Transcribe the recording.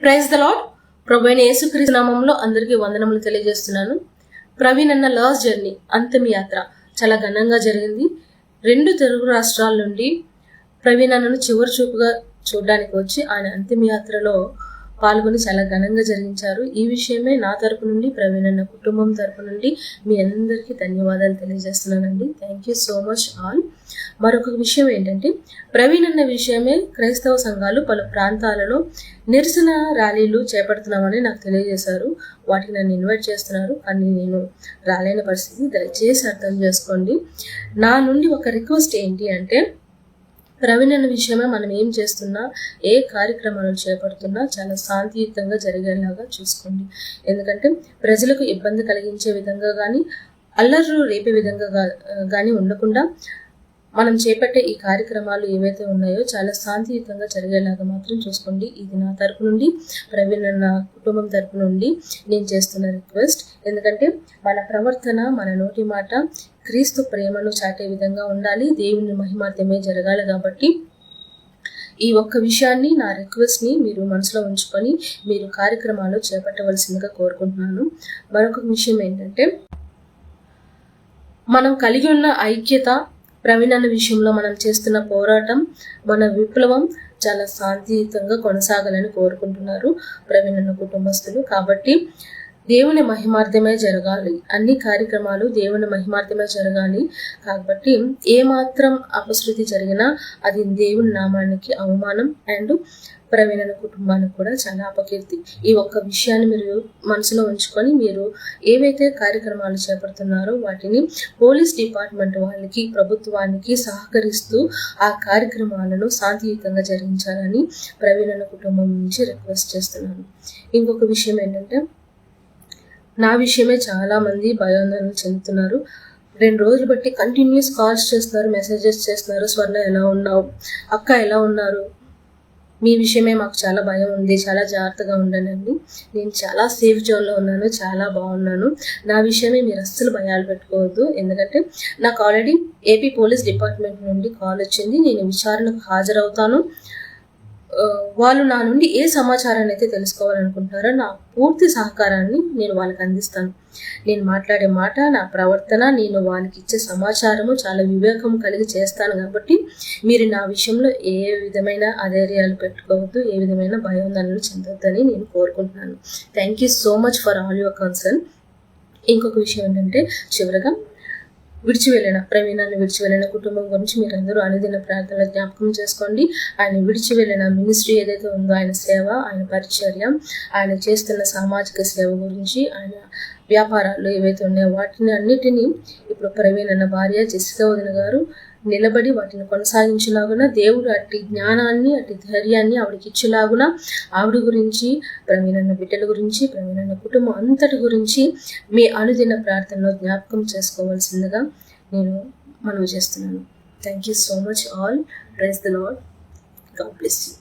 Praise the lord. ప్రభు అయిన యేసుక్రీస్తు నామములో అందరికీ వందనములు తెలియజేస్తున్నాను. ప్రవీణ్ అన్న లాస్ట్ జర్నీ అంతిమ యాత్ర చాలా ఘనంగా జరిగింది. 2 తెలుగు రాష్ట్రాల నుండి ప్రవీణ్ అన్నను చివరి చూపుగా చూడడానికి వచ్చి ఆయన అంతిమ యాత్రలో పాల్గొని చాలా ఘనంగా జరిగించారు. ఈ విషయమే నా తరపు నుండి, ప్రవీణ్ అన్న కుటుంబం తరపు నుండి మీ అందరికీ ధన్యవాదాలు తెలియజేస్తున్నానండి. Thank you so much all. మరొక విషయం ఏంటంటే, ప్రవీణ్ అన్న విషయమే క్రైస్తవ సంఘాలు పలు ప్రాంతాలలో నిరసన ర్యాలీలు చేపడుతున్నామని నాకు తెలియజేశారు. వాటికి నన్ను ఇన్వైట్ చేస్తున్నారు, కానీ నేను రాలేని పరిస్థితి. దయచేసి అర్థం చేసుకోండి. నా నుండి ఒక రిక్వెస్ట్ ఏంటి అంటే, ప్రవీణ్ అన్న విషయమే మనం ఏం చేస్తున్నా, ఏ కార్యక్రమాలు చేపడుతున్నా చాలా శాంతియుతంగా జరిగేలాగా చూసుకోండి. ఎందుకంటే ప్రజలకు ఇబ్బంది కలిగించే విధంగా కానీ, అల్లర్లు రేపే విధంగా కానీ ఉండకుండా మనం చేపట్టే ఈ కార్యక్రమాలు ఏవైతే ఉన్నాయో చాలా శాంతియుతంగా జరిగేలాగా మాత్రం చూసుకోండి. ఇది నా తరపు నుండి, ప్రవీణ్ అన్న కుటుంబం తరపు నుండి నేను చేస్తున్న రిక్వెస్ట్. ఎందుకంటే మన ప్రవర్తన, మన నోటి మాట క్రీస్తు ప్రేమను చాటే విధంగా ఉండాలి. దేవుని మహిమార్థమే జరగాలి. కాబట్టి ఈ ఒక్క విషయాన్ని, నా రిక్వెస్ట్ని మీరు మనసులో ఉంచుకొని మీరు కార్యక్రమాలు చేపట్టవలసిందిగా కోరుకుంటున్నాను. మరొక విషయం ఏంటంటే, మనం కలిగి ఉన్న ఐక్యత, ప్రవీణ్ అన్న విషయంలో మనం చేస్తున్న పోరాటం, మన విప్లవం చాలా శాంతియుతంగా కొనసాగాలని కోరుకుంటున్నారు ప్రవీణ్ అన్న కుటుంబస్తులు. కాబట్టి దేవుని మహిమార్థమే జరగాలి. అన్ని కార్యక్రమాలు దేవుని మహిమార్థమే జరగాలి. కాబట్టి ఏమాత్రం అపశృతి జరిగినా అది దేవుని నామానికి అవమానం అండ్ ప్రవీణ్ అన్న కుటుంబానికి కూడా చాలా అపకీర్తి. ఈ ఒక్క విషయాన్ని మీరు మనసులో ఉంచుకొని మీరు ఏవైతే కార్యక్రమాలు చేపడుతున్నారో వాటిని పోలీస్ డిపార్ట్మెంట్ వాళ్ళకి, ప్రభుత్వానికి సహకరిస్తూ ఆ కార్యక్రమాలను శాంతియుతంగా జరిగించాలని ప్రవీణ్ అన్న కుటుంబం నుంచి రిక్వెస్ట్ చేస్తున్నాను. ఇంకొక విషయం ఏంటంటే, నా విషయమే చాలా మంది భయాందోళన చెందుతున్నారు. 2 రోజులు బట్టి కంటిన్యూస్ కాల్స్ చేస్తున్నారు, మెసేజెస్ చేస్తున్నారు. స్వర్ణ ఎలా ఉన్నావు, అక్క ఎలా ఉన్నారు, మీ విషయమే మాకు చాలా భయం ఉంది, చాలా జాగ్రత్తగా ఉండండి. నేను చాలా సేఫ్ జోన్లో ఉన్నాను, చాలా బాగున్నాను. నా విషయమే మీరు అస్సలు భయాలు పెట్టుకోవద్దు. ఎందుకంటే నాకు ఆల్రెడీ ఏపీ పోలీస్ డిపార్ట్మెంట్ నుండి కాల్ వచ్చింది. నేను విచారణకు హాజరవుతాను. వాళ్ళు నా నుండి ఏ సమాచారాన్ని అయితే తెలుసుకోవాలనుకుంటున్నారో నా పూర్తి సహకారాన్ని నేను వాళ్ళకి అందిస్తాను. నేను మాట్లాడే మాట, నా ప్రవర్తన, నేను వాళ్ళకి ఇచ్చే సమాచారము చాలా వివేకం కలిగి చేస్తాను. కాబట్టి మీరు నా విషయంలో ఏ విధమైన అధైర్యాలు పెట్టుకోవద్దు, ఏ విధమైన భయాందోళనలు చెందొద్దని నేను కోరుకుంటున్నాను. Thank you so much for all your concern. ఇంకొక విషయం ఏంటంటే, చివరగా ప్రవీణ్ అన్న విడిచి వెళ్ళిన కుటుంబం గురించి మీరందరూ అనుదిన ప్రార్థనలు జ్ఞాపకం చేసుకోండి. ఆయన విడిచి వెళ్ళిన మినిస్ట్రీ ఏదైతే ఉందో, ఆయన సేవ, ఆయన పరిచర్య, ఆయన చేస్తున్న సామాజిక సేవ గురించి, ఆయన వ్యాపారాలు ఏవైతే ఉన్నాయో వాటిని అన్నిటినీ ఇప్పుడు ప్రవీణ్ అన్న భార్య జెసికా వదిన గారు నిలబడి వాటిని కొనసాగించేలాగున దేవుడు అట్టి జ్ఞానాన్ని, అట్టి ధైర్యాన్ని ఆవిడకి ఇచ్చేలాగున ఆవిడ గురించి, ప్రవీణ్ అన్న బిడ్డల గురించి, ప్రవీణ్ అన్న కుటుంబం అంతటి గురించి మీ అనుదిన ప్రార్థనలో జ్ఞాపకం చేసుకోవాల్సిందిగా నేను మనవి చేస్తున్నాను. Thank you so much all. Praise the lord. God bless you.